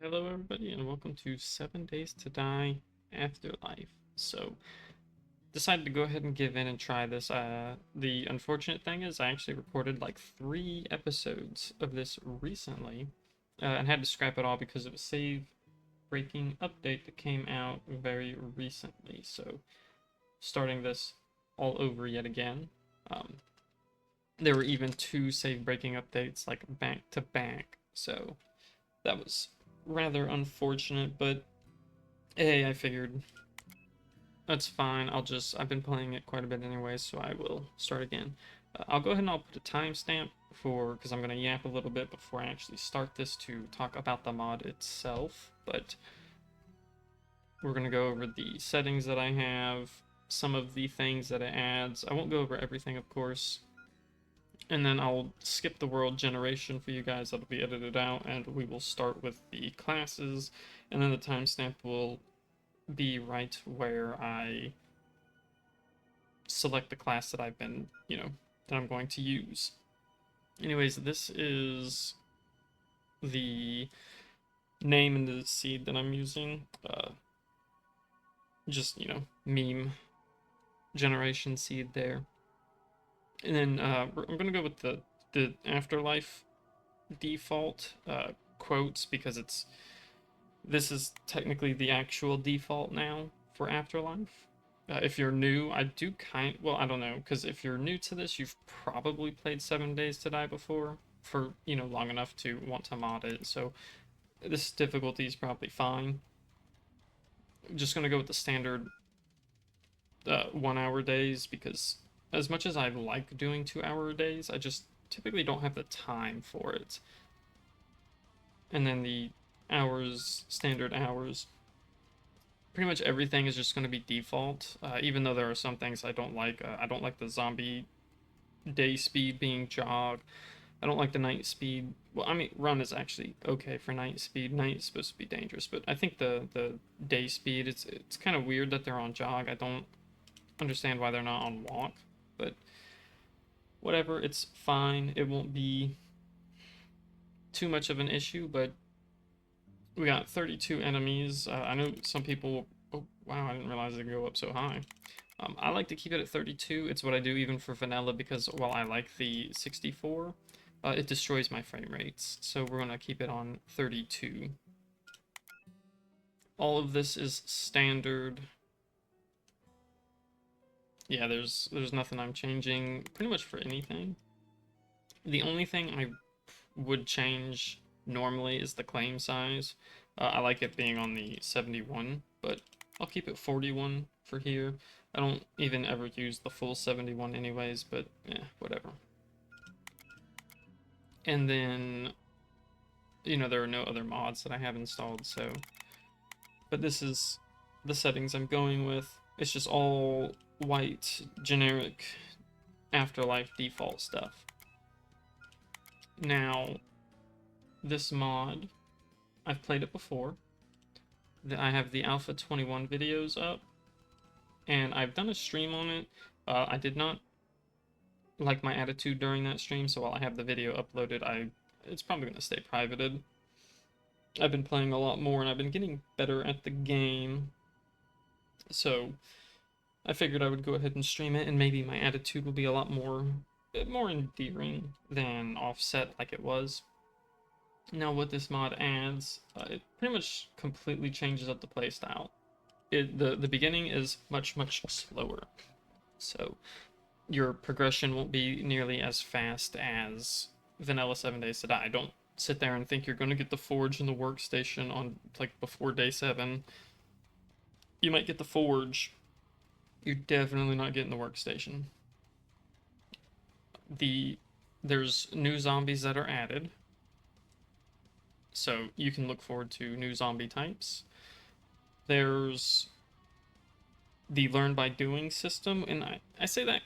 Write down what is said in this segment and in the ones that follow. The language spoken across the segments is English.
Hello, everybody, and welcome to 7 Days to Die Afterlife. So, decided to go ahead and give in and try this. The unfortunate thing is, I actually recorded like 3 episodes of this recently, and had to scrap it all because of a save breaking update that came out very recently. So, starting this all over yet again. Um, there were even 2 save breaking updates, like back to back. So, that was rather unfortunate, but hey, I figured that's fine. I've been playing it quite a bit anyway, so I will start again. I'll go ahead and I'll put a timestamp because I'm going to yap a little bit before I actually start this to talk about the mod itself. But we're going to go over the settings that I have, some of the things that it adds. I won't go over everything, of course. And then I'll skip the world generation for you guys. That'll be edited out, and we will start with the classes. And then the timestamp will be right where I select the class that I've been, that I'm going to use. Anyways, this is the name and the seed that I'm using. Just, meme generation seed there. And then I'm going to go with the Afterlife default quotes because this is technically the actual default now for Afterlife. If you're new, I don't know, because if you're new to this, you've probably played 7 Days to Die before for, long enough to want to mod it. So this difficulty is probably fine. I'm just going to go with the standard 1 hour days because as much as I like doing 2 hour days, I just typically don't have the time for it. And then the standard hours, pretty much everything is just going to be default, even though there are some things I don't like. I don't like the zombie day speed being jog. I don't like the night speed. Well, I mean, run is actually okay for night speed. Night is supposed to be dangerous, but I think the day speed, it's kind of weird that they're on jog. I don't understand why they're not on walk, but whatever, it's fine. It won't be too much of an issue, but we got 32 enemies. I know some people. Oh, wow, I didn't realize it could go up so high. I like to keep it at 32. It's what I do even for vanilla because while I like the 64, it destroys my frame rates. So we're going to keep it on 32. All of this is standard. Yeah, there's nothing I'm changing pretty much for anything. The only thing I would change normally is the claim size. I like it being on the 71, but I'll keep it 41 for here. I don't even ever use the full 71 anyways, but yeah, whatever. And then, there are no other mods that I have installed, so. But this is the settings I'm going with. It's just all white, generic Afterlife default stuff. Now, this mod, I've played it before. I have the Alpha 21 videos up, and I've done a stream on it. I did not like my attitude during that stream, so while I have the video uploaded, it's probably going to stay privated. I've been playing a lot more, and I've been getting better at the game, so I figured I would go ahead and stream it, and maybe my attitude will be a lot more endearing than offset like it was. Now, what this mod adds, it pretty much completely changes up the playstyle. The beginning is much slower, so your progression won't be nearly as fast as vanilla 7 Days to Die. Don't sit there and think you're going to get the forge and the workstation on like before day 7. You might get the forge. You're definitely not getting the workstation. There's new zombies that are added, so you can look forward to new zombie types. There's the learn by doing system, and I say that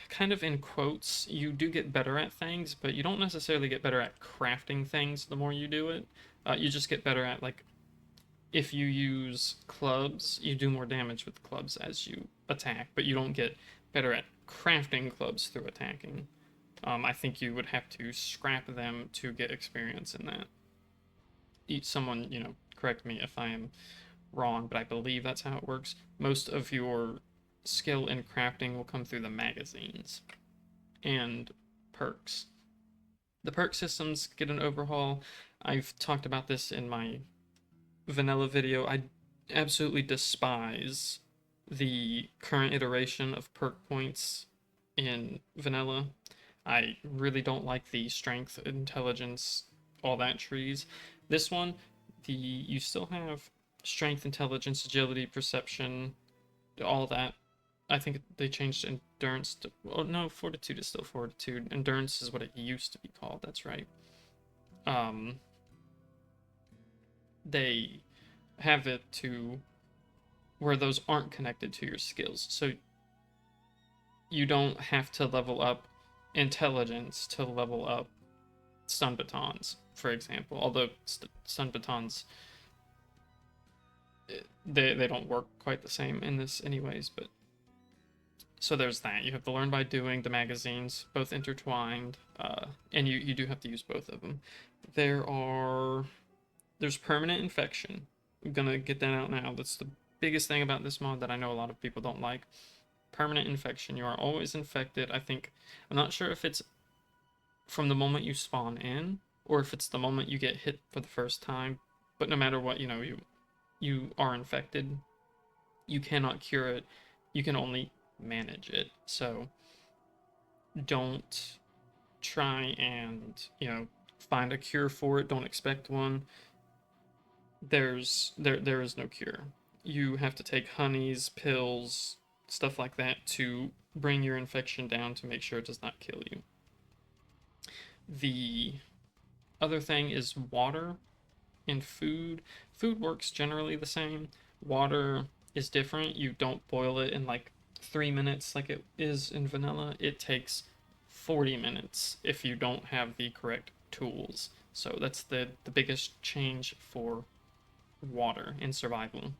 kind of in quotes. You do get better at things, but you don't necessarily get better at crafting things the more you do it. You just get better at, like, if you use clubs, you do more damage with clubs as you attack, but you don't get better at crafting clubs through attacking. I think you would have to scrap them to get experience in that. someone, correct me if I am wrong, but I believe that's how it works. Most of your skill in crafting will come through the magazines and perks. The perk systems get an overhaul. I've talked about this in my vanilla video. I absolutely despise the current iteration of perk points in vanilla. I really don't like the strength, intelligence, all that trees. This one, you still have strength, intelligence, agility, perception, all that. I think they changed endurance to, oh no, fortitude is still fortitude. Endurance is what it used to be called. That's right. Um, they have it to where those aren't connected to your skills. So you don't have to level up intelligence to level up stun batons, for example. Although stun batons, they don't work quite the same in this, anyways. But so there's that. You have to learn by doing the magazines, both intertwined, and you do have to use both of them. There's permanent infection. I'm gonna get that out now. That's the biggest thing about this mod that I know a lot of people don't like. Permanent infection. You are always infected. I'm not sure if it's from the moment you spawn in or if it's the moment you get hit for the first time. But no matter what, you are infected. You cannot cure it. You can only manage it. So don't try and, find a cure for it. Don't expect one. There is no cure. You have to take honeys, pills, stuff like that to bring your infection down to make sure it does not kill you. The other thing is water and food. Food works generally the same. Water is different. You don't boil it in like 3 minutes like it is in vanilla. It takes 40 minutes if you don't have the correct tools. So that's the biggest change for water in survival.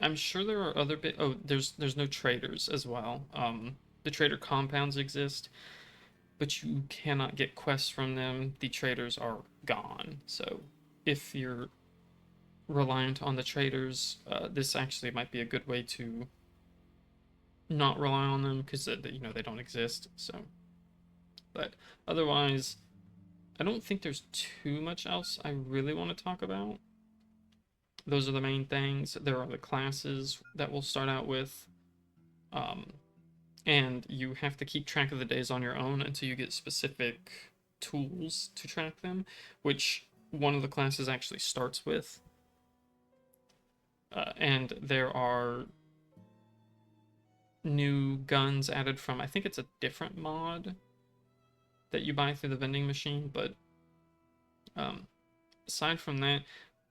I'm sure there are other oh, there's no traders as well. The trader compounds exist, but you cannot get quests from them. The traders are gone. So if you're reliant on the traders, this actually might be a good way to not rely on them because they don't exist. So, but otherwise, I don't think there's too much else I really want to talk about. Those are the main things. There are the classes that we'll start out with. Um, and you have to keep track of the days on your own until you get specific tools to track them, which one of the classes actually starts with. And there are new guns added from, I think it's a different mod that you buy through the vending machine, but aside from that,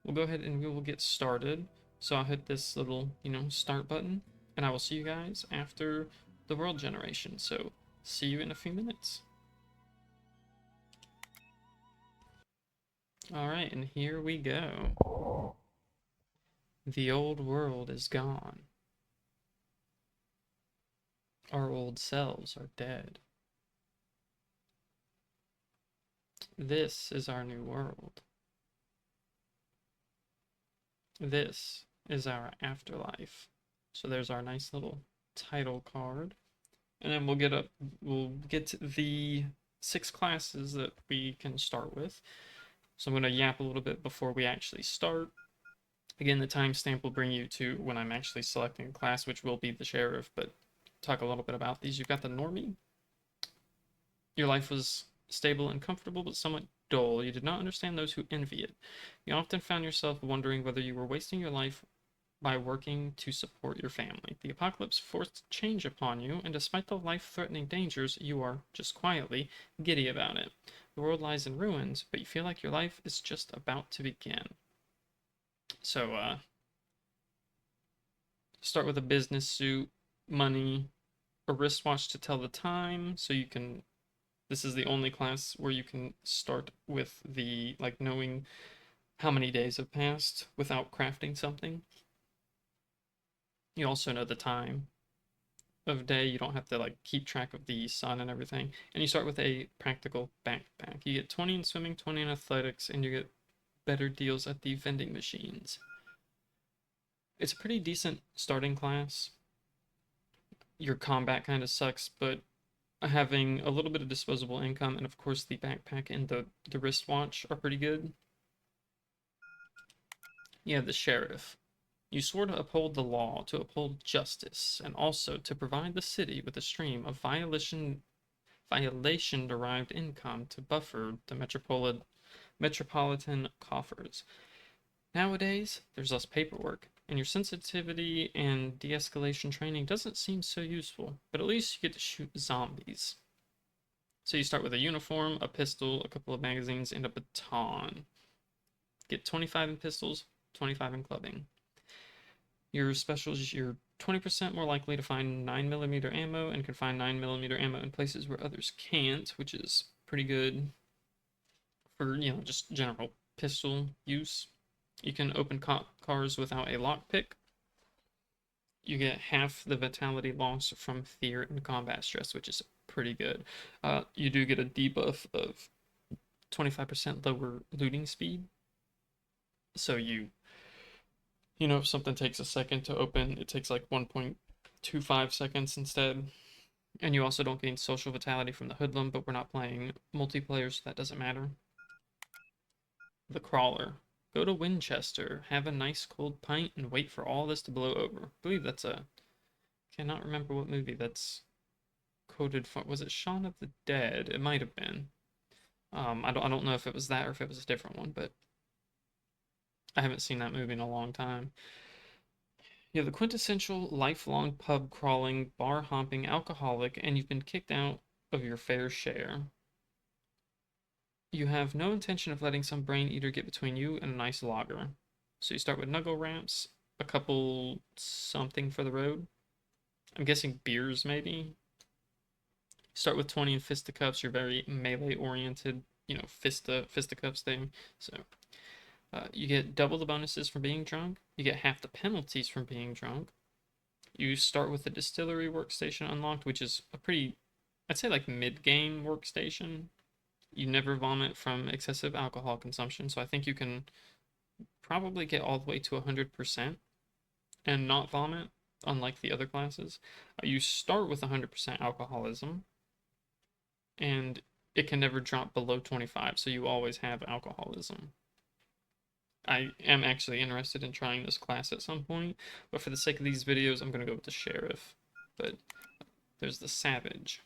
we'll go ahead and we will get started. So I'll hit this little, start button, and I will see you guys after the world generation. So see you in a few minutes. All right, and here we go. The old world is gone. Our old selves are dead. This is our new world. This is our afterlife. So there's our nice little title card. And then we'll get the 6 classes that we can start with. So I'm going to yap a little bit before we actually start. Again, the timestamp will bring you to when I'm actually selecting a class, which will be the sheriff, but talk a little bit about these. You've got the normie. Your life was stable and comfortable, but somewhat dull. You did not understand those who envy it. You often found yourself wondering whether you were wasting your life by working to support your family. The apocalypse forced change upon you, and despite the life-threatening dangers, you are, just quietly, giddy about it. The world lies in ruins, but you feel like your life is just about to begin. So, start with a business suit, money, a wristwatch to tell the time, so you can... This is the only class where you can start with the, knowing how many days have passed without crafting something. You also know the time. of day. You don't have to like keep track of the sun and everything. And you start with a practical backpack. You get 20 in swimming, 20 in athletics, and you get better deals at the vending machines. It's a pretty decent starting class. Your combat kind of sucks, but having a little bit of disposable income and of course the backpack and the wristwatch are pretty good. You have the sheriff. You swore to uphold the law, to uphold justice, and also to provide the city with a stream of violation derived income to buffer the metropolitan coffers. Nowadays, there's less paperwork, and your sensitivity and de escalation training doesn't seem so useful, but at least you get to shoot zombies. So you start with a uniform, a pistol, a couple of magazines, and a baton. Get 25 in pistols, 25 in clubbing. Your specials, you're 20% more likely to find 9mm ammo and can find 9mm ammo in places where others can't, which is pretty good for, just general pistol use. You can open cars without a lockpick. You get half the vitality loss from fear and combat stress, which is pretty good. You do get a debuff of 25% lower looting speed. So if something takes a second to open, it takes like 1.25 seconds instead. And you also don't gain social vitality from the hoodlum, but we're not playing multiplayer, so that doesn't matter. The crawler. Go to Winchester, have a nice cold pint, and wait for all this to blow over. I believe that's cannot remember what movie that's quoted from. Was it Shaun of the Dead? It might have been. I don't know if it was that or if it was a different one, but I haven't seen that movie in a long time. You're the quintessential lifelong pub crawling, bar hopping alcoholic, and you've been kicked out of your fair share. You have no intention of letting some brain eater get between you and a nice lager. So you start with knuckle ramps, a couple something for the road. I'm guessing beers, maybe. Start with 20 in fisticuffs. You're very melee oriented, fisticuffs thing. So you get double the bonuses from being drunk. You get half the penalties from being drunk. You start with the distillery workstation unlocked, which is a pretty, I'd say like mid-game workstation. You never vomit from excessive alcohol consumption, so I think you can probably get all the way to 100% and not vomit, unlike the other classes. You start with 100% alcoholism, and it can never drop below 25, so you always have alcoholism. I am actually interested in trying this class at some point, but for the sake of these videos, I'm going to go with the sheriff. But there's the savage.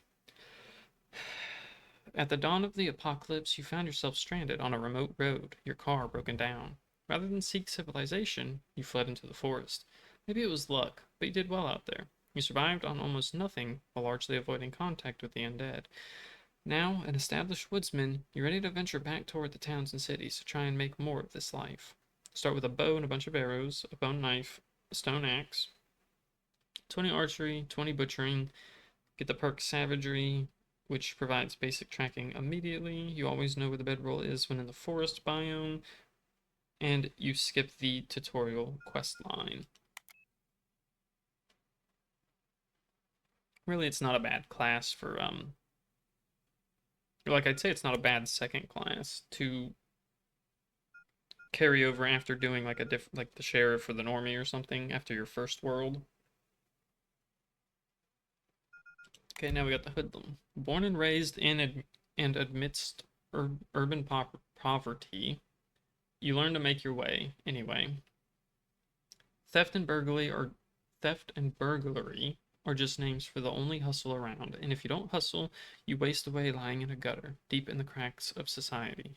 At the dawn of the apocalypse, you found yourself stranded on a remote road, your car broken down. Rather than seek civilization, you fled into the forest. Maybe it was luck, but you did well out there. You survived on almost nothing while largely avoiding contact with the undead. Now, an established woodsman, you're ready to venture back toward the towns and cities to try and make more of this life. Start with a bow and a bunch of arrows, a bone knife, a stone axe, 20 archery, 20 butchering, get the perk savagery, which provides basic tracking immediately. You always know where the bedroll is when in the forest biome, and you skip the tutorial quest line. Really, it's not a bad class for, I'd say it's not a bad second class to carry over after doing like like the sheriff or the normie or something after your first world. Okay, now we got the hoodlum. Born and raised in and amidst urban poverty, you learn to make your way anyway. Theft and burglary are just names for the only hustle around, and if you don't hustle, you waste away lying in a gutter, deep in the cracks of society.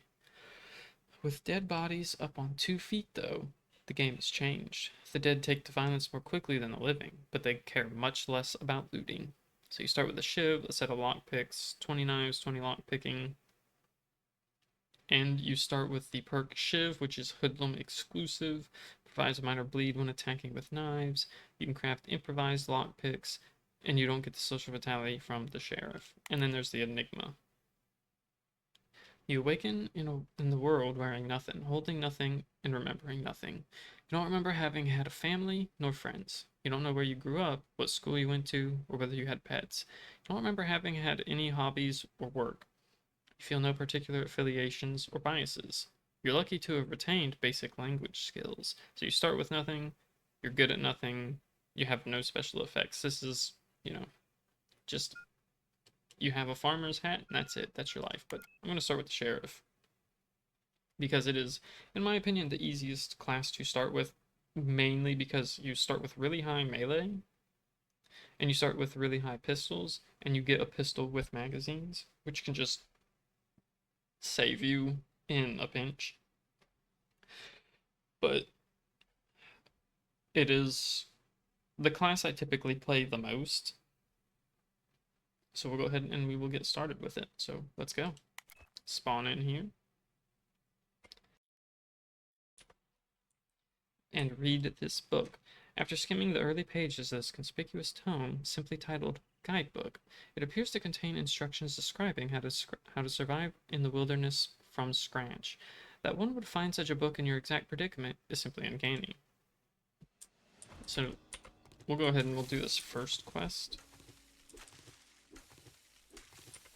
With dead bodies up on 2 feet, though, the game has changed. The dead take to violence more quickly than the living, but they care much less about looting. So you start with a shiv, a set of lockpicks, 20 knives, 20 lockpicking, and you start with the perk shiv, which is hoodlum exclusive, provides a minor bleed when attacking with knives. You can craft improvised lockpicks, and you don't get the social vitality from the sheriff. And then there's the enigma. You awaken in the world wearing nothing, holding nothing, and remembering nothing. You don't remember having had a family nor friends. You don't know where you grew up, what school you went to, or whether you had pets. You don't remember having had any hobbies or work. You feel no particular affiliations or biases. You're lucky to have retained basic language skills. So you start with nothing, you're good at nothing, you have no special effects. This is, you know, just you have a farmer's hat, and that's it. That's your life. But I'm going to start with the sheriff because it is, in my opinion, the easiest class to start with, mainly because you start with really high melee and you start with really high pistols, and you get a pistol with magazines, which can just save you in a pinch. But it is the class I typically play the most. So we'll go ahead and we will get started with it. So let's go. Spawn in here. And read this book. After skimming the early pages of this conspicuous tome, simply titled Guidebook, it appears to contain instructions describing how to survive in the wilderness from scratch. That one would find such a book in your exact predicament is simply uncanny. So we'll go ahead and we'll do this first quest.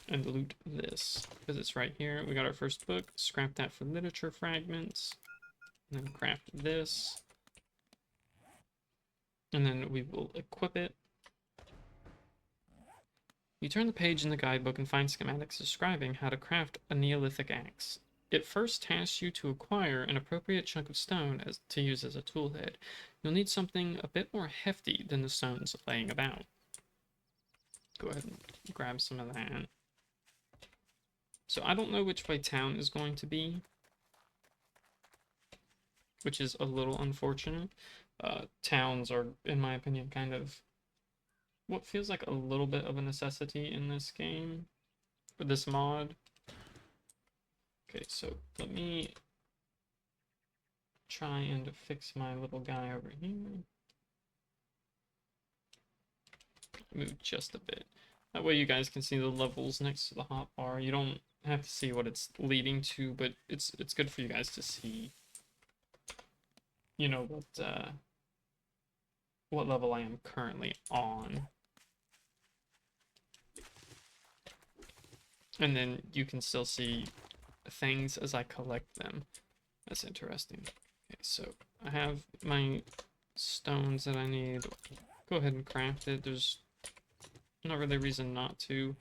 And loot this, because it's right here. We got our first book. Scrap that for literature fragments. And then craft this. And then we will equip it. You turn the page in the guidebook and find schematics describing how to craft a Neolithic axe. It first tasks you to acquire an appropriate chunk of stone to use as a toolhead. You'll need something a bit more hefty than the stones laying about. Go ahead and grab some of that. So I don't know which way town is going to be, which is a little unfortunate. Towns are, in my opinion, kind of what feels like a little bit of a necessity in this game, for this mod. Okay, so let me try and fix my little guy over here. Move just a bit. That way you guys can see the levels next to the hotbar. You don't have to see what it's leading to, but it's good for you guys to see, you know, what level I am currently on. And then you can still see things as I collect them. That's interesting. Okay, so I have my stones that I need. Go ahead and craft it. There's not really a reason not to.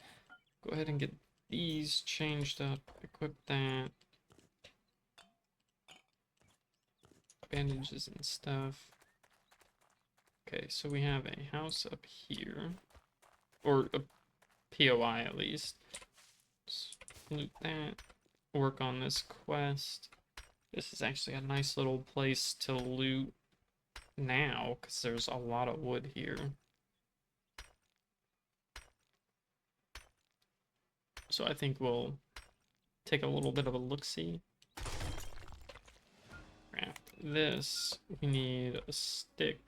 Go ahead and get these changed up. Equip that. Bandages and stuff. Okay, so we have a house up here. Or a POI at least. Just loot that. Work on this quest. This is actually a nice little place to loot now, because there's a lot of wood here. So I think we'll take a little bit of a look-see. Craft this. We need a stick.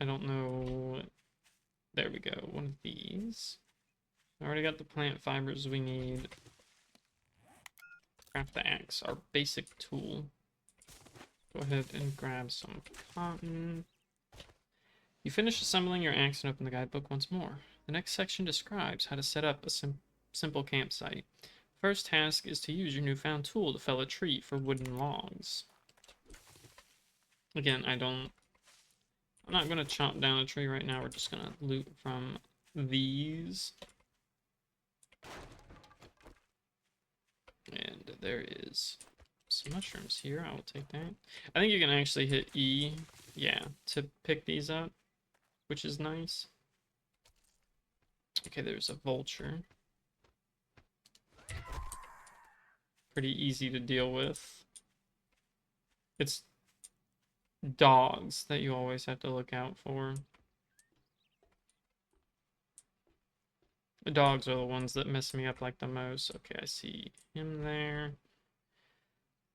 I don't know. There we go. One of these. I already got the plant fibers we need. Craft the axe, our basic tool. Go ahead and grab some cotton. You finish assembling your axe and open the guidebook once more. The next section describes how to set up a simple campsite. First task is to use your newfound tool to fell a tree for wooden logs. Again, I'm not going to chop down a tree right now. We're just going to loot from these. And there is some mushrooms here. I will take that. I think you can actually hit E, yeah, to pick these up, which is nice. Okay, there's a vulture. Pretty easy to deal with. It's dogs that you always have to look out for. The dogs are the ones that mess me up like the most. Okay, I see him there.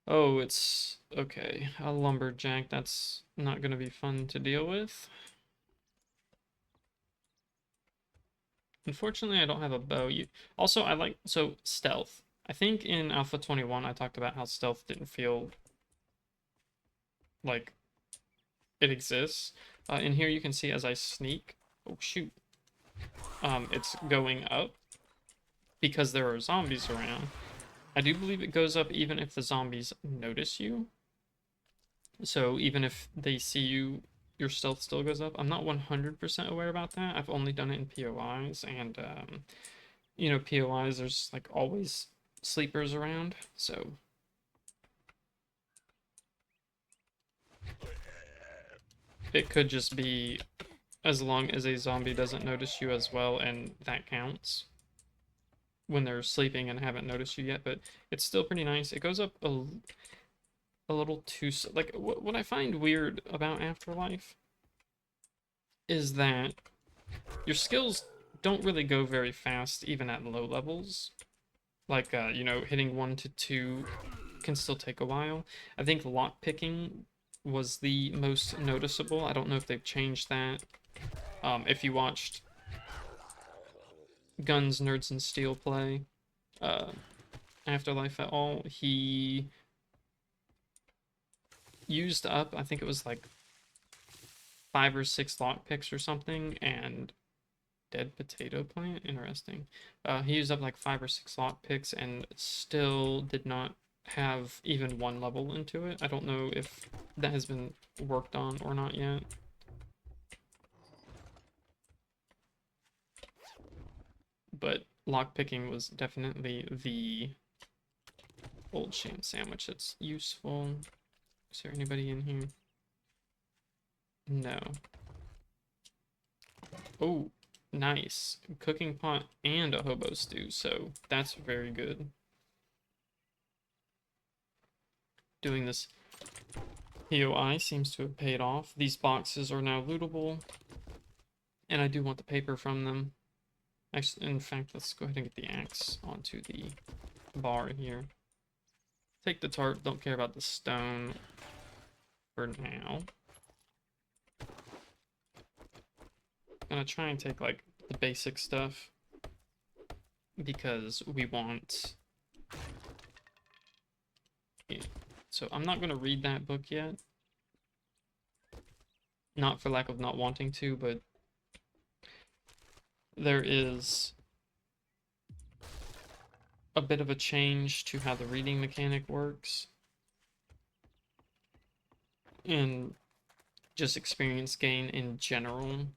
Oh, it's okay. A lumberjack. That's not gonna be fun to deal with. Unfortunately, I don't have a bow. Also, I like, so stealth. I think in Alpha 21, I talked about how stealth didn't feel like it exists. In here, you can see as I sneak, oh shoot, it's going up because there are zombies around. I do believe it goes up even if the zombies notice you. So even if they see you, your stealth still goes up. I'm not 100% aware about that. I've only done it in POIs, and POIs, there's like always sleepers around, so it could just be as long as a zombie doesn't notice you as well, and that counts when they're sleeping and haven't noticed you yet. But it's still pretty nice. It goes up a little too, like, what I find weird about Afterlife is that your skills don't really go very fast even at low levels. Like, hitting 1 to 2 can still take a while. I think lock picking was the most noticeable. I don't know if they've changed that. If you watched Guns, Nerds, and Steel play uh, Afterlife at all, he used up, I think it was like 5 or 6 lock picks or something, and dead potato plant. Interesting. He used up like 5 or 6 lock picks and still did not have even 1 level into it. I don't know if that has been worked on or not yet. But lock picking was definitely the old sham sandwich that's useful. Is there anybody in here? No. Oh, nice. Cooking pot and a hobo stew, so that's very good. Doing this POI seems to have paid off. These boxes are now lootable, and I do want the paper from them. Actually, in fact, let's go ahead and get the axe onto the bar here. Take the tarp, don't care about the stone for now. Gonna try and take like the basic stuff because we want. Yeah. So I'm not gonna read that book yet. Not for lack of not wanting to, but there is a bit of a change to how the reading mechanic works. And just experience gain in general.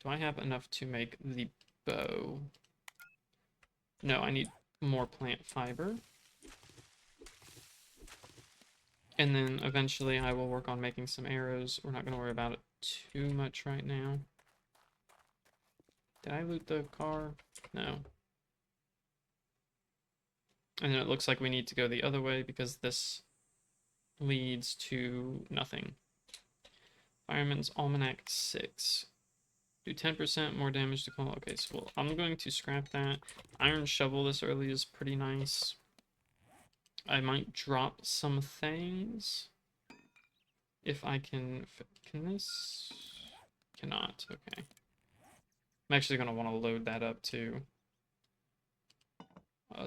Do I have enough to make the bow? No, I need more plant fiber. And then eventually I will work on making some arrows. We're not going to worry about it too much right now. Did I loot the car? No. And then it looks like we need to go the other way because this leads to nothing. Fireman's Almanac 6. Do 10% more damage to call. Okay, so I'm going to scrap that. Iron shovel this early is pretty nice. I might drop some things. If I can this? Cannot, okay. I'm actually going to want to load that up too.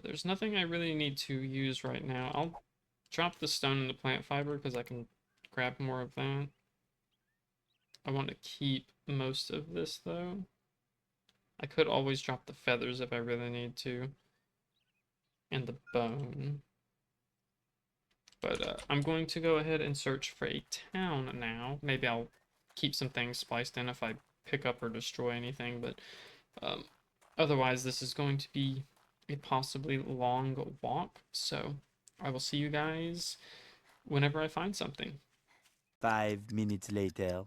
There's nothing I really need to use right now. I'll drop the stone and the plant fiber because I can grab more of that. I want to keep most of this though. I could always drop the feathers if I really need to. And the bone. But I'm going to go ahead and search for a town now. Maybe I'll keep some things spliced in if I pick up or destroy anything. But otherwise, this is going to be a possibly long walk. So I will see you guys whenever I find something. 5 minutes later.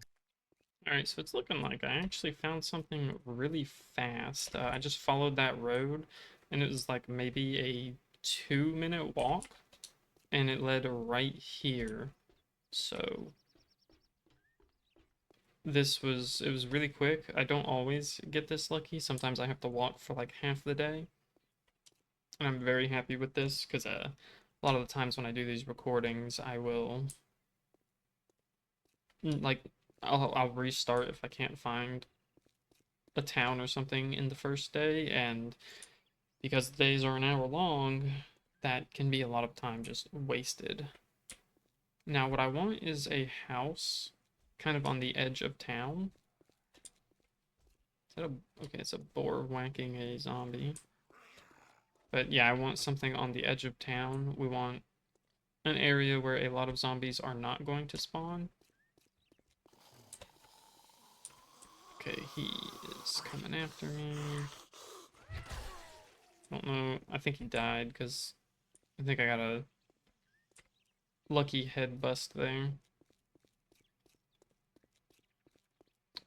Alright, so it's looking like I actually found something really fast. I just followed that road, and it was like maybe a 2-minute walk, and it led right here. So it was really quick. I don't always get this lucky. Sometimes I have to walk for like half the day. And I'm very happy with this because a lot of the times when I do these recordings, I will like I'll restart if I can't find a town or something in the first day, and because the days are an hour long, that can be a lot of time just wasted. Now, what I want is a house kind of on the edge of town. Is that a, okay, it's a boar whacking a zombie. But yeah, I want something on the edge of town. We want an area where a lot of zombies are not going to spawn. Okay, he is coming after me. I don't know. I think he died because I think I got a lucky head bust there.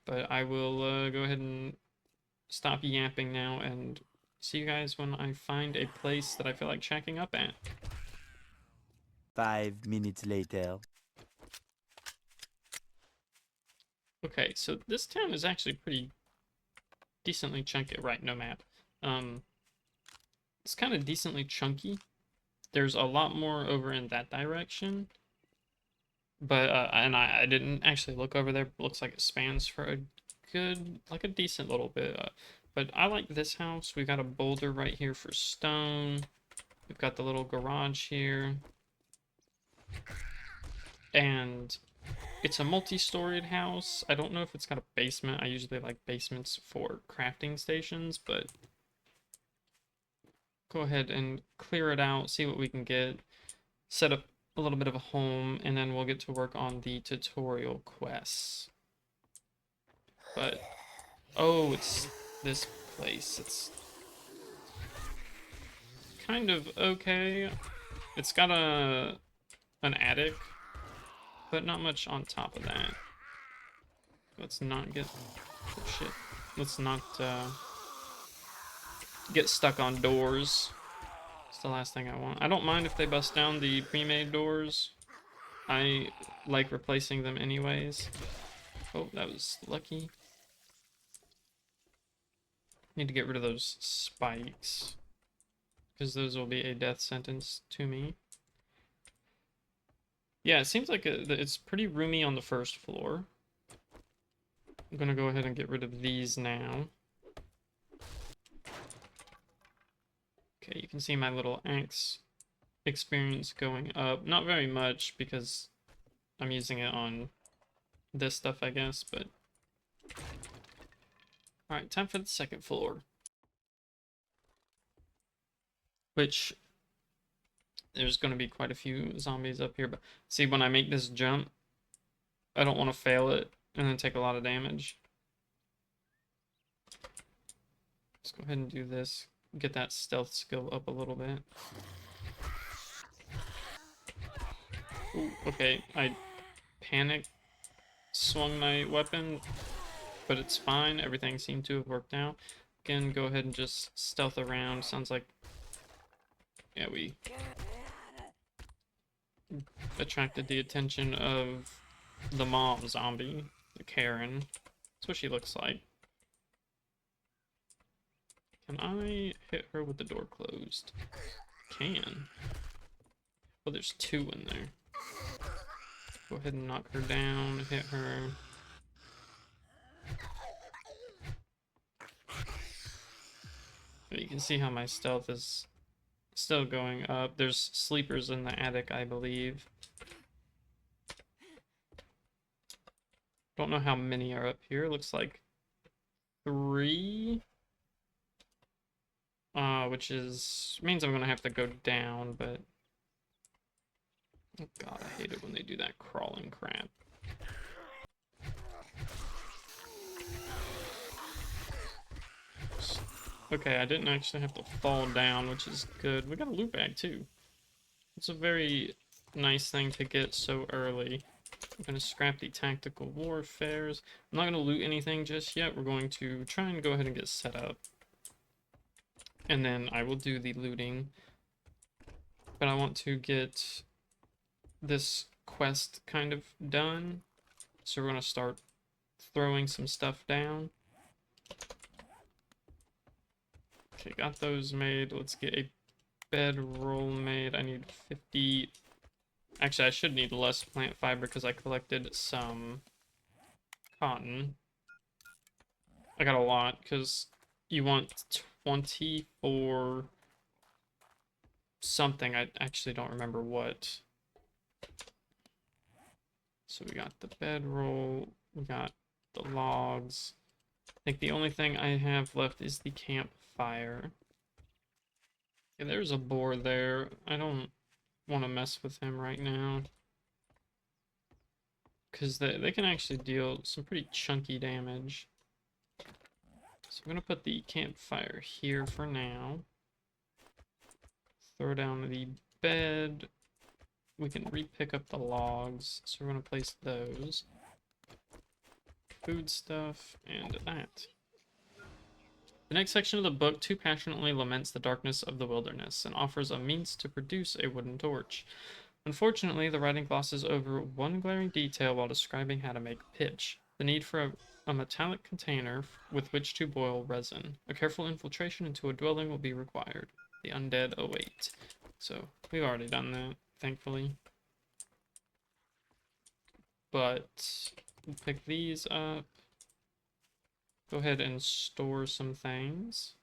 But I will go ahead and stop yapping now and see you guys when I find a place that I feel like checking up at. 5 minutes later. Okay, so this town is actually pretty decently chunky. Right, no map. It's kind of decently chunky. There's a lot more over in that direction. But, and I didn't actually look over there. Looks like it spans for a good, like a decent little bit. But I like this house. We got a boulder right here for stone. We've got the little garage here. And it's a multi-storied house. I don't know if it's got a basement. I usually like basements for crafting stations, but go ahead and clear it out, see what we can get, set up a little bit of a home, and then we'll get to work on the tutorial quests. But, oh, it's this place. It's kind of okay. It's got an attic, but not much on top of that. Let's not get, oh shit. Let's not get stuck on doors. It's the last thing I want. I don't mind if they bust down the pre-made doors. I like replacing them anyways. Oh, that was lucky. Need to get rid of those spikes, because those will be a death sentence to me. Yeah, it seems like it's pretty roomy on the first floor. I'm gonna go ahead and get rid of these now. Okay, you can see my little axe experience going up. Not very much because I'm using it on this stuff, I guess, but... Alright, time for the second floor. Which, there's going to be quite a few zombies up here, but see, when I make this jump, I don't want to fail it and then take a lot of damage. Let's go ahead and do this. Get that stealth skill up a little bit. Ooh, okay, I panicked, swung my weapon, but it's fine. Everything seemed to have worked out. Again, go ahead and just stealth around. Sounds like, yeah, we attracted the attention of the mom zombie, the Karen. That's what she looks like. Can I hit her with the door closed? Can. Oh, there's two in there. Go ahead and knock her down, hit her. But you can see how my stealth is still going up. There's sleepers in the attic, I believe. Don't know how many are up here. Looks like 3. Which means I'm gonna have to go down, but oh god, I hate it when they do that crawling crap. Okay, I didn't actually have to fall down, which is good. We got a loot bag too. It's a very nice thing to get so early. I'm gonna scrap the tactical warfares. I'm not gonna loot anything just yet. We're going to try and go ahead and get set up. And then I will do the looting. But I want to get this quest kind of done. So we're gonna start throwing some stuff down. Okay, got those made. Let's get a bedroll made. I need 50. Actually, I should need less plant fiber because I collected some cotton. I got a lot because you want 20 for something. I actually don't remember what. So we got the bedroll, we got the logs. I think the only thing I have left is the campfire. Yeah, there's a boar there. I don't want to mess with him right now. Because they can actually deal some pretty chunky damage. So I'm going to put the campfire here for now. Throw down the bed. We can re-pick up the logs. So we're going to place those. Food stuff and that. The next section of the book too passionately laments the darkness of the wilderness and offers a means to produce a wooden torch. Unfortunately, the writing glosses over one glaring detail while describing how to make pitch: the need for a metallic container with which to boil resin. A careful infiltration into a dwelling will be required. The undead await. So, we've already done that, thankfully. But, we'll pick these up. Go ahead and store some things.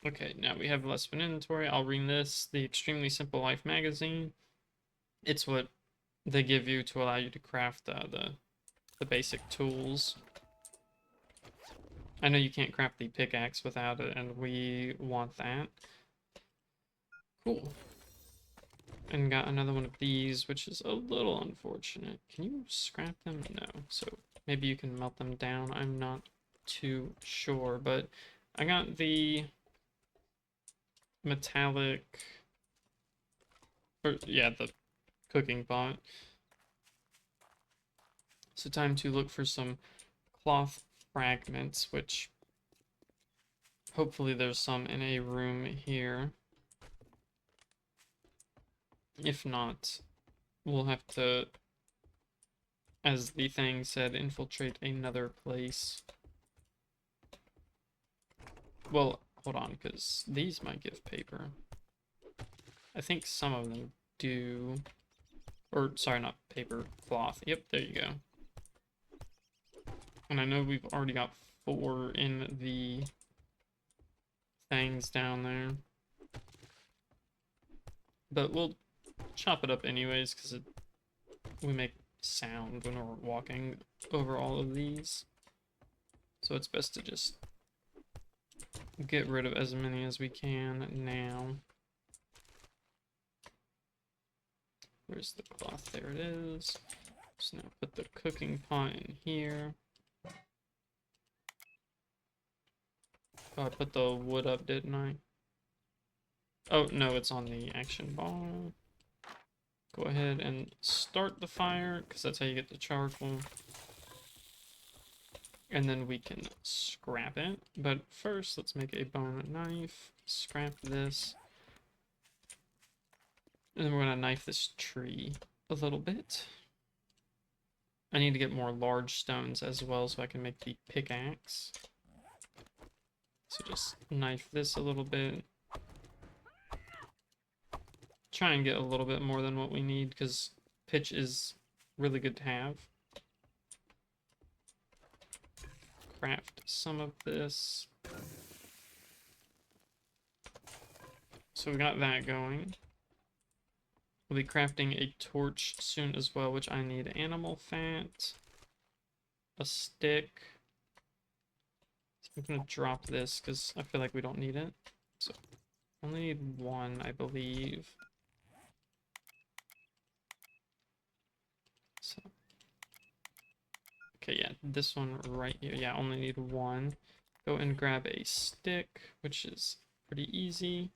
Okay, now we have less of an inventory. I'll read this, the Extremely Simple Life magazine. It's what they give you to allow you to craft the basic tools. I know you can't craft the pickaxe without it, and we want that. Cool. And got another one of these, which is a little unfortunate. Can you scrap them? No. So maybe you can melt them down. I'm not too sure, but I got the metallic, or yeah, the cooking pot. So time to look for some cloth fragments, which hopefully there's some in a room here. If not, we'll have to, as the thing said, infiltrate another place. Well, hold on, because these might give paper. I think some of them do. Or, sorry, not paper, cloth. Yep, there you go. And I know we've already got 4 in the things down there. But we'll chop it up anyways, because we make sound when we're walking over all of these. So it's best to just get rid of as many as we can now. Where's the cloth? There it is. So now put the cooking pot in here. Oh, I put the wood up, didn't I? Oh, no, it's on the action bar. Go ahead and start the fire, because that's how you get the charcoal. And then we can scrap it. But first, let's make a bone knife. Scrap this. And then we're going to knife this tree a little bit. I need to get more large stones as well so I can make the pickaxe. So just knife this a little bit. Try and get a little bit more than what we need, because pitch is really good to have. Craft some of this. So we got that going. We'll be crafting a torch soon as well, which I need animal fat, a stick. So I'm gonna drop this because I feel like we don't need it. So only need 1, I believe. So okay, yeah, this one right here. Yeah, only need 1. Go and grab a stick, which is pretty easy.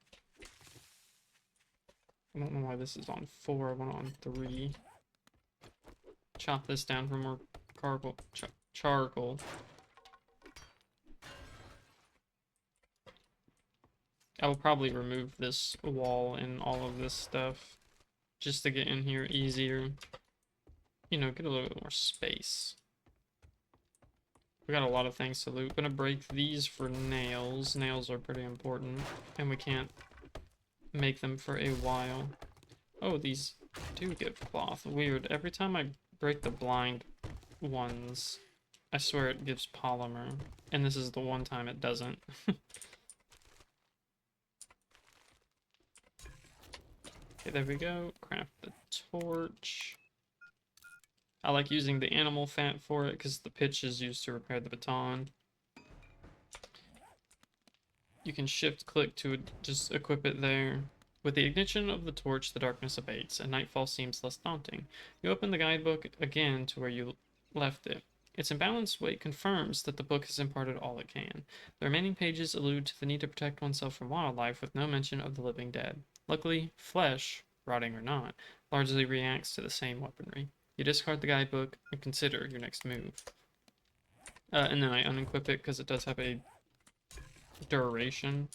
I don't know why this is on 4, I want it on 3. Chop this down for more charcoal. I will probably remove this wall and all of this stuff just to get in here easier. You know, get a little bit more space. We got a lot of things to loot. Gonna break these for nails. Nails are pretty important, and we can't make them for a while. Oh, these do give cloth. Weird. Every time I break the blind ones, I swear it gives polymer. And this is the one time it doesn't. Okay, there we go. Craft the torch. I like using the animal fat for it because the pitch is used to repair the baton. You can shift click to just equip it there. With the ignition of the torch, the darkness abates, and nightfall seems less daunting. You open the guidebook again to where you left it. Its imbalanced weight confirms that the book has imparted all it can. The remaining pages allude to the need to protect oneself from wildlife, with no mention of the living dead. Luckily, flesh, rotting or not, largely reacts to the same weaponry. You discard the guidebook and consider your next move. And then I unequip it because it does have a duration.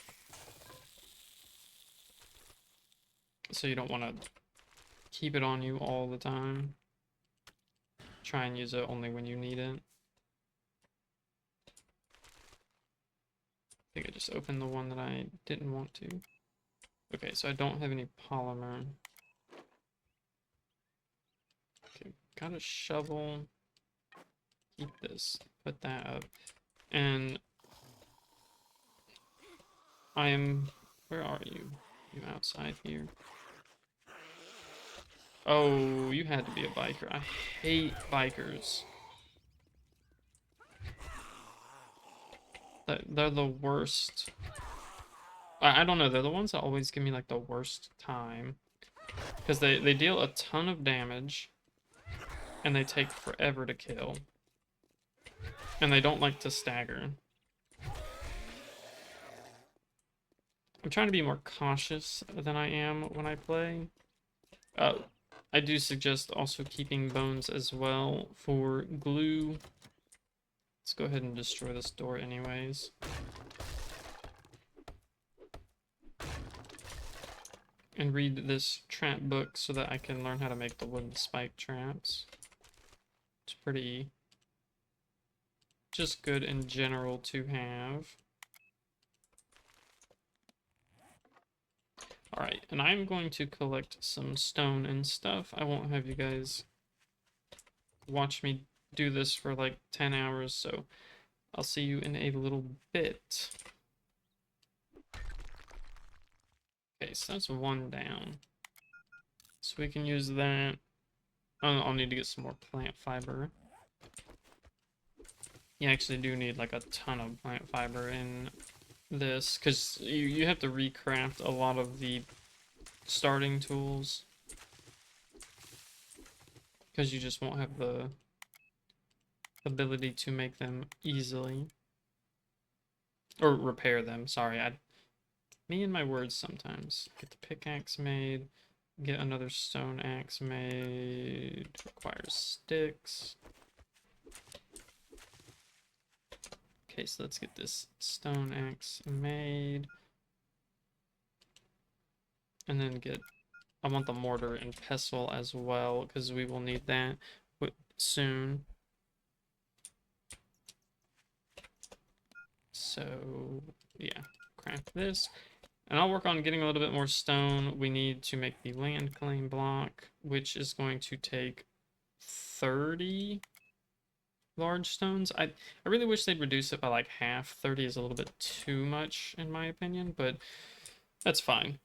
So you don't want to keep it on you all the time. Try and use it only when you need it. I think I just opened the one that I didn't want to. Okay, so I don't have any polymer. Okay, got a shovel. Keep this. Put that up. And I am... Where are you? You outside here? Oh, you had to be a biker. I hate bikers. They're the worst. I don't know, they're the ones that always give me like the worst time. Because they deal a ton of damage. And they take forever to kill. And they don't like to stagger. I'm trying to be more cautious than I am when I play. I do suggest also keeping bones as well for glue. Let's go ahead and destroy this door anyways. And read this trap book so that I can learn how to make the wooden spike traps. It's pretty just good in general to have. Alright, and I'm going to collect some stone and stuff. I won't have you guys watch me do this for like 10 hours, so I'll see you in a little bit. Okay, so that's one down. So we can use that. I'll need to get some more plant fiber. You actually do need like a ton of plant fiber in this, because you have to recraft a lot of the starting tools. Because you just won't have the ability to make them easily. Or repair them, sorry. Me and my words sometimes. Get the pickaxe made. Get another stone axe made. Requires sticks. Okay, so let's get this stone axe made. And then I want the mortar and pestle as well, because we will need that soon. So, yeah, craft this. And I'll work on getting a little bit more stone. We need to make the land claim block, which is going to take 30 large stones. I really wish they'd reduce it by like half. 30 is a little bit too much in my opinion, but that's fine.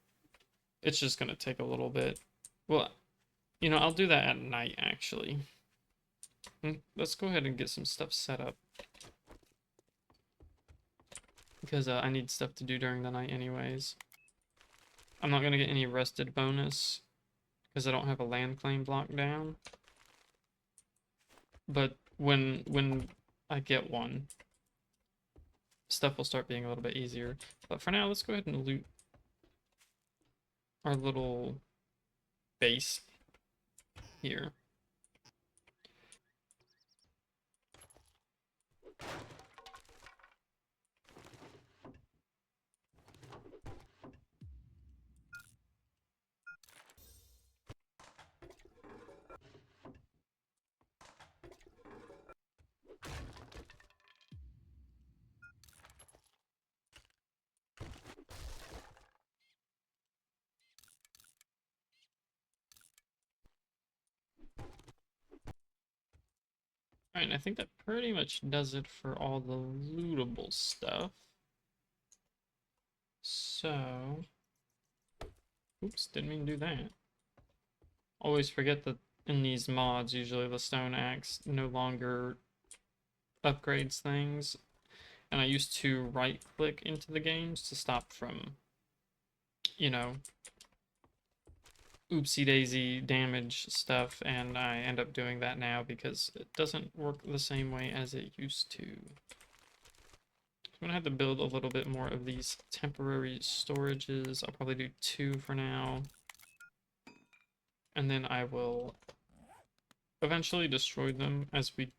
It's just gonna take a little bit. Well, you know, I'll do that at night actually. Let's go ahead and get some stuff set up. Because I need stuff to do during the night anyways. I'm not gonna get any rested bonus because I don't have a land claim block down. But when I get one, stuff will start being a little bit easier. But for now, let's go ahead and loot our little base here. Alright, I think that pretty much does it for all the lootable stuff. So, oops, didn't mean to do that. Always forget that in these mods, usually the stone axe no longer upgrades things. And I used to right click into the games to stop from, you know, oopsie daisy damage stuff, and I end up doing that now because it doesn't work the same way as it used to. I'm gonna have to build a little bit more of these temporary storages. I'll probably do 2 for now. And then I will eventually destroy them as we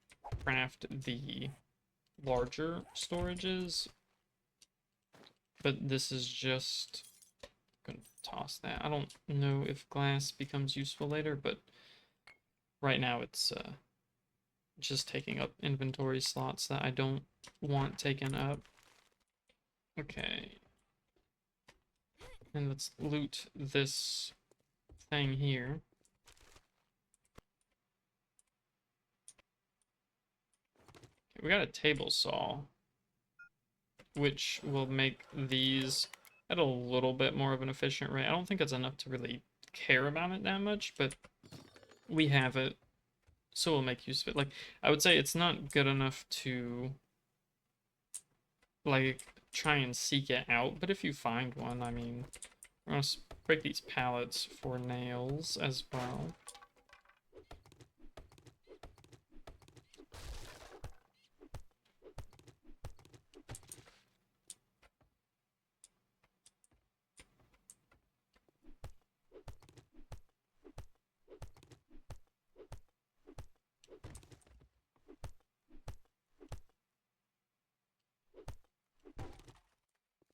craft the larger storages. But this is just gonna toss that. I don't know if glass becomes useful later, but right now it's just taking up inventory slots that I don't want taken up. Okay. And let's loot this thing here. Okay, we got a table saw, which will make these at a little bit more of an efficient rate. I don't think it's enough to really care about it that much, but we have it, so we'll make use of it. Like, I would say it's not good enough to, like, try and seek it out, but if you find one, I mean, we're gonna break these pallets for nails as well.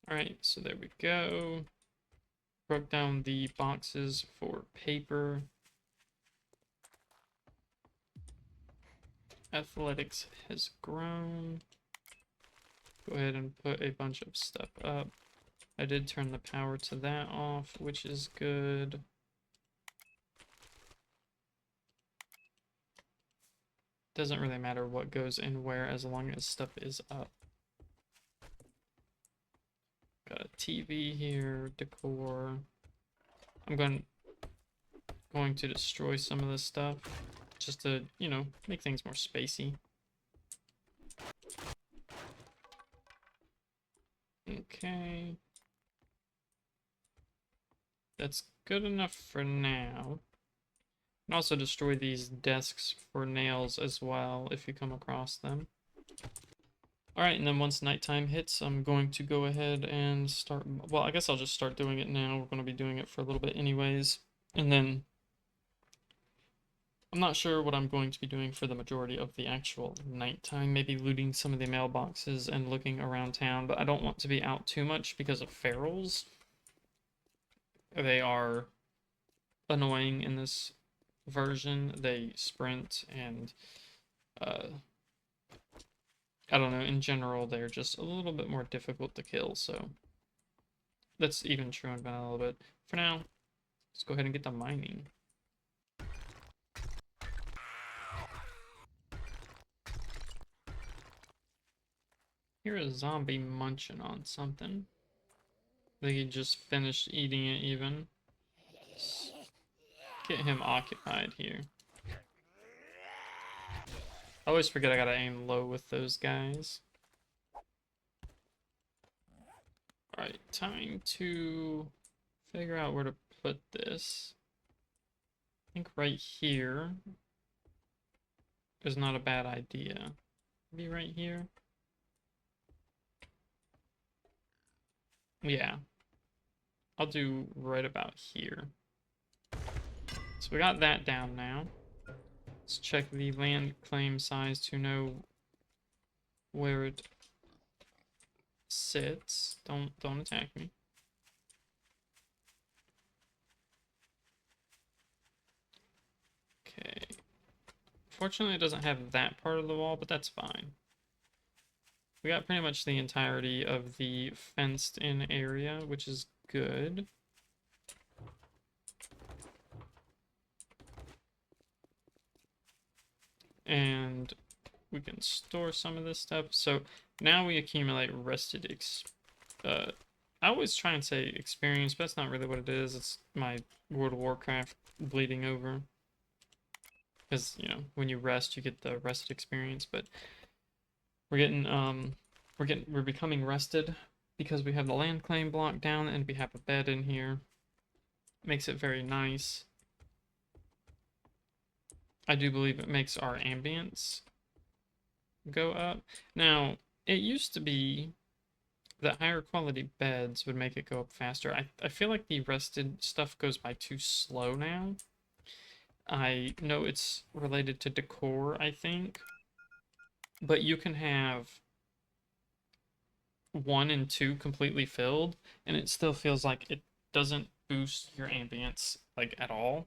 Alright, so there we go. Broke down the boxes for paper. Athletics has grown. Go ahead and put a bunch of stuff up. I did turn the power to that off, which is good. Doesn't really matter what goes in where as long as stuff is up. Got a TV here, decor. I'm going to destroy some of this stuff just to, you know, make things more spacey. Okay. That's good enough for now. And also destroy these desks for nails as well if you come across them. Alright, and then once nighttime hits, I'm going to go ahead and start... Well, I guess I'll just start doing it now. We're going to be doing it for a little bit anyways. And then... I'm not sure what I'm going to be doing for the majority of the actual nighttime. Maybe looting some of the mailboxes and looking around town. But I don't want to be out too much because of ferals. They are annoying in this version. They sprint and... I don't know, in general, they're just a little bit more difficult to kill, so that's even true in vanilla a little bit. For now, let's go ahead and get to mining. Hear a zombie munching on something. I think he just finished eating it even. Let's get him occupied here. I always forget I gotta aim low with those guys. Alright, time to figure out where to put this. I think right here is not a bad idea. Maybe right here? Yeah. I'll do right about here. So we got that down now. Let's check the land claim size to know where it sits. Don't attack me. Okay. Fortunately, it doesn't have that part of the wall, but that's fine. We got pretty much the entirety of the fenced-in area, which is good. And we can store some of this stuff. So now we accumulate rested I always try and say experience, but that's not really what it is. It's my World of Warcraft bleeding over. Because, you know, when you rest, you get the rested experience, but we're getting, we're becoming rested because we have the land claim block down and we have a bed in here. Makes it very nice. I do believe it makes our ambience go up. Now, it used to be that higher quality beds would make it go up faster. I feel like the rested stuff goes by too slow now. I know it's related to decor, I think, but you can have 1 and 2 completely filled, and it still feels like it doesn't boost your ambience like at all.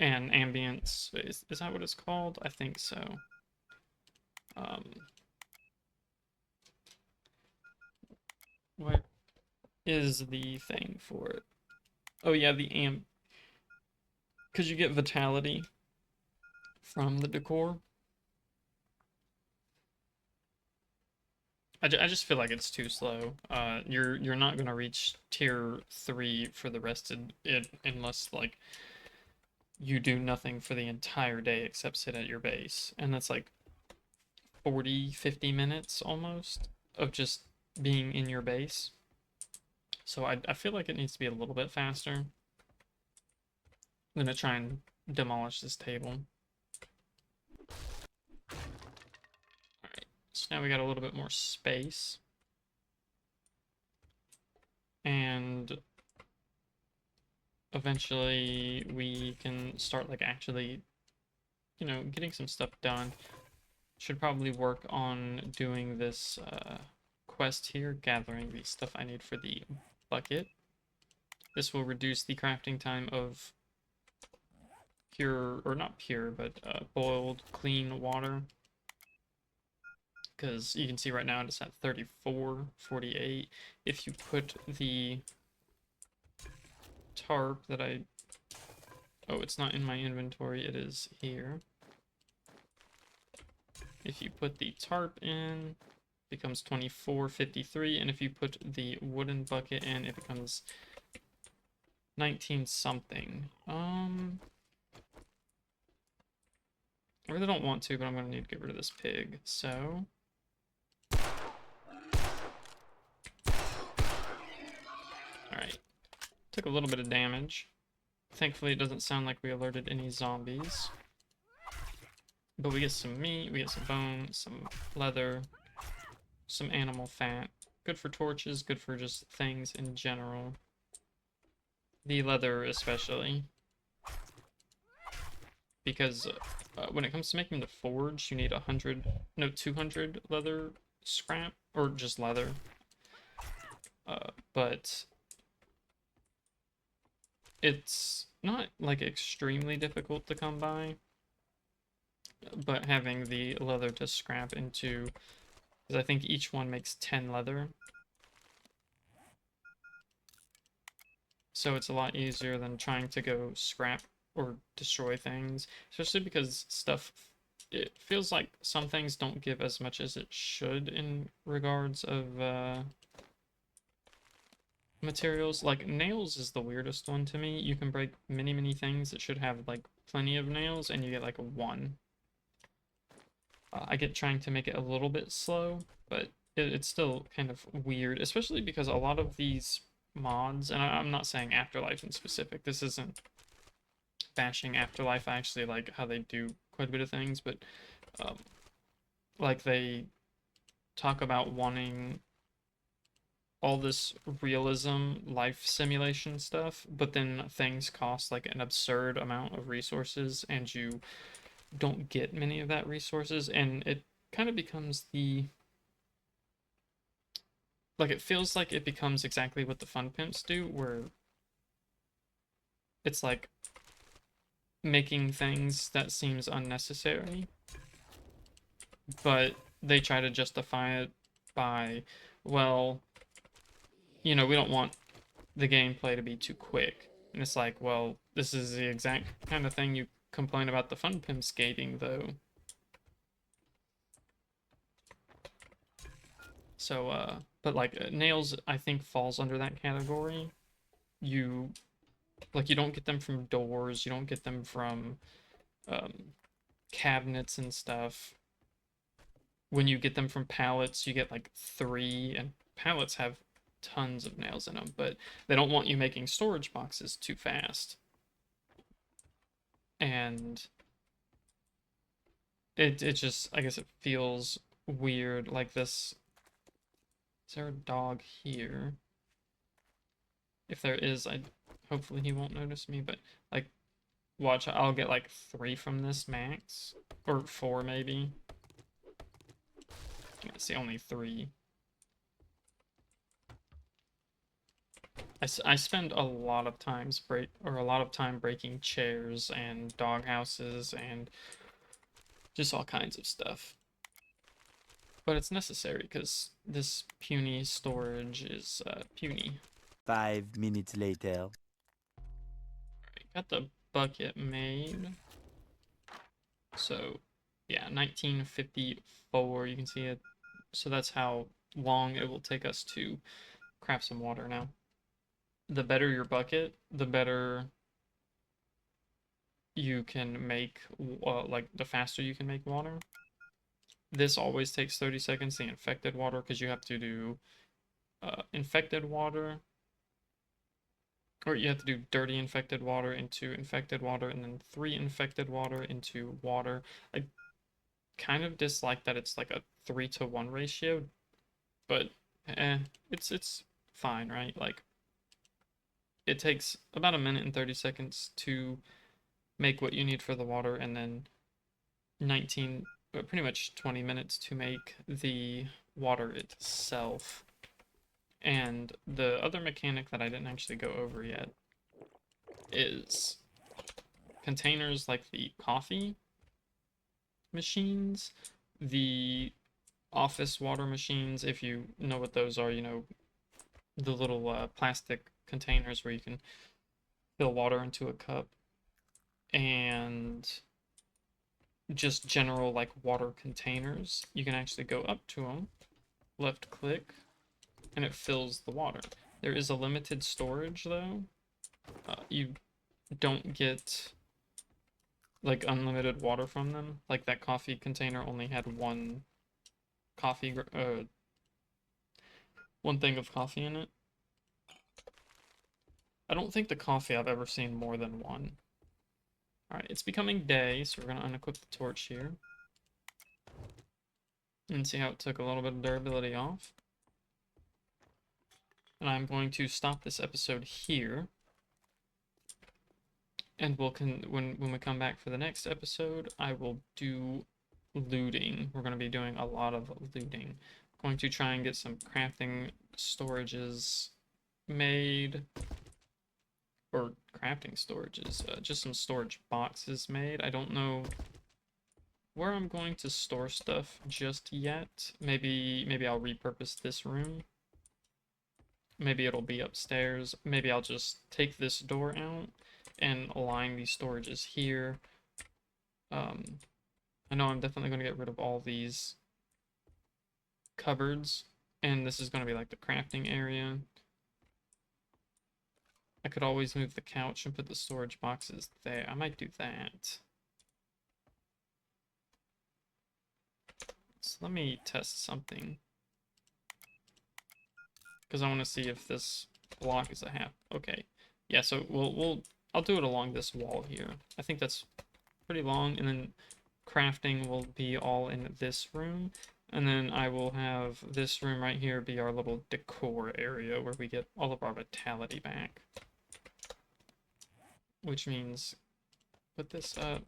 And ambience is that what it's called? I think so. What is the thing for it? Oh yeah, the because you get vitality from the decor. I just feel like it's too slow. You're not gonna reach tier 3 for the rested it unless like you do nothing for the entire day except sit at your base, and that's like 40-50 minutes almost of just being in your base. So I feel like it needs to be a little bit faster. I'm gonna try and demolish this table. Alright, so now we got a little bit more space. And eventually we can start like actually, you know, getting some stuff done. Should probably work on doing this quest here, gathering the stuff I need for the bucket. This will reduce the crafting time of pure, or not pure, but boiled, clean water. Because you can see right now it's at 34, 48. If you put the tarp that oh, it's not in my inventory, it is here. If you put the tarp in, it becomes 24.53, and if you put the wooden bucket in, it becomes 19 something. I really don't want to, but I'm gonna need to get rid of this pig, so. Alright. Took a little bit of damage. Thankfully, it doesn't sound like we alerted any zombies. But we get some meat, we get some bone, some leather, some animal fat. Good for torches, good for just things in general. The leather especially. Because when it comes to making the forge, you need 200 leather scrap, or just leather. But it's not like extremely difficult to come by. But having the leather to scrap into, because I think each one makes 10 leather. So it's a lot easier than trying to go scrap or destroy things, especially because stuff, it feels like some things don't give as much as it should in regards of materials. Like nails is the weirdest one to me. You can break many things that should have like plenty of nails and you get like a 1. I get trying to make it a little bit slow, but it's still kind of weird, especially because a lot of these mods, and I'm not saying Afterlife in specific, this isn't bashing Afterlife, I actually like how they do quite a bit of things, but like they talk about wanting all this realism life simulation stuff, but then things cost like an absurd amount of resources and you don't get many of that resources, and it kind of becomes it feels like it becomes exactly what the fun pimps do, where it's like making things that seems unnecessary, but they try to justify it by, well, you know, we don't want the gameplay to be too quick. And it's like, well, this is the exact kind of thing you complain about the fun pimps gating, though. So, but like nails, I think falls under that category. You you don't get them from doors, you don't get them from um, cabinets and stuff. When you get them from pallets, you get like three, and pallets have tons of nails in them, but they don't want you making storage boxes too fast. And it just, I guess it feels weird like this. Is there a dog here? If there is, I hopefully he won't notice me, but like watch, I'll get like three from this max, or four maybe. I see only three. I spend a lot of time breaking chairs and dog houses and just all kinds of stuff. But it's necessary because this puny storage is puny. 5 minutes later. Right, got the bucket made. So yeah, 1954. You can see it. So that's how long it will take us to craft some water now. The better your bucket, the better you can make, like the faster you can make water. This always takes 30 seconds, the infected water, because you have to do infected water, or you have to do dirty infected water into infected water, and then 3 infected water into water. I kind of dislike that it's like a 3-to-1 ratio, but it's fine, right? Like, it takes about a minute and 30 seconds to make what you need for the water, and then 19, pretty much 20 minutes to make the water itself. And the other mechanic that I didn't actually go over yet is containers like the coffee machines, the office water machines, if you know what those are, the little plastic containers where you can fill water into a cup, and just general like water containers. You can actually go up to them, left click, and it fills the water. There is a limited storage though. You don't get like unlimited water from them. Like that coffee container only had one coffee, one thing of coffee in it. I don't think the coffee I've ever seen more than one. Alright, it's becoming day, so we're gonna unequip the torch here. And see how it took a little bit of durability off. And I'm going to stop this episode here. And when we come back for the next episode, I will do looting. We're going to be doing a lot of looting. Going to try and get some crafting storages made, or crafting storages, just some storage boxes made. I don't know where I'm going to store stuff just yet. Maybe I'll repurpose this room. Maybe it'll be upstairs. Maybe I'll just take this door out and align these storages here. I know I'm definitely going to get rid of all these cupboards, and this is going to be like the crafting area. I could always move the couch and put the storage boxes there. I might do that. So let me test something, because I want to see if this block is a half. Okay, yeah. So I'll do it along this wall here. I think that's pretty long, and then crafting will be all in this room, and then I will have this room right here be our little decor area where we get all of our vitality back. Which means put this up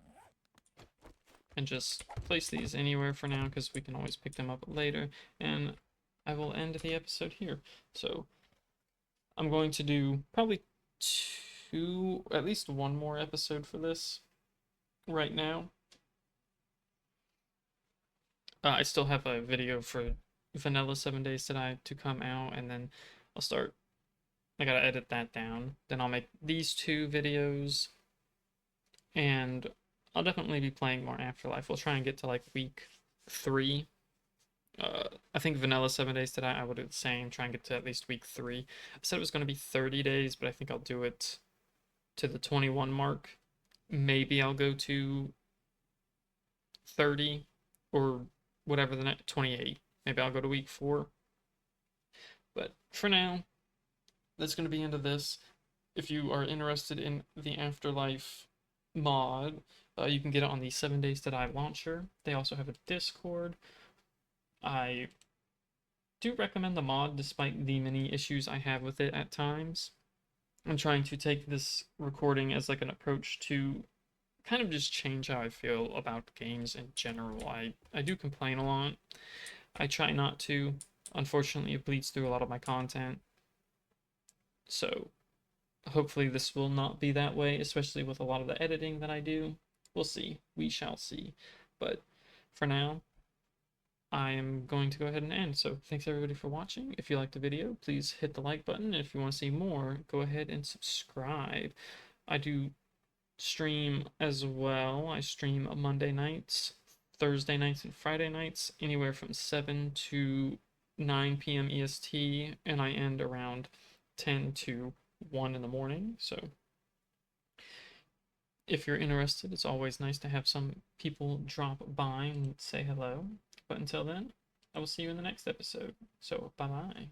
and just place these anywhere for now, because we can always pick them up later, and I will end the episode here. So I'm going to do probably at least one more episode for this right now. I still have a video for Vanilla 7 Days to come out, and then I gotta edit that down. Then I'll make these 2 videos, and I'll definitely be playing more Afterlife. We'll try and get to like week 3 I think vanilla 7 days today. I will do the same. Try and get to at least week 3. I said it was going to be 30 days, but I think I'll do it to the 21 mark. Maybe I'll go to 30 or whatever the next 28. Maybe I'll go to week 4. But for now, that's going to be the end of this. If you are interested in the Afterlife mod, you can get it on the 7 Days to Die launcher. They also have a Discord. I do recommend the mod despite the many issues I have with it at times. I'm trying to take this recording as like an approach to kind of just change how I feel about games in general. I do complain a lot. I try not to. Unfortunately, it bleeds through a lot of my content. So hopefully this will not be that way, especially with a lot of the editing that I do. We'll see. We shall see. But for now, I am going to go ahead and end. So thanks everybody for watching. If you liked the video, please hit the like button. And if you want to see more, go ahead and subscribe. I do stream as well. I stream Monday nights, Thursday nights, and Friday nights, anywhere from 7 to 9 p.m. EST, and I end around 10 to 1 in the morning. So if you're interested, it's always nice to have some people drop by and say hello. But until then, I will see you in the next episode. So bye bye.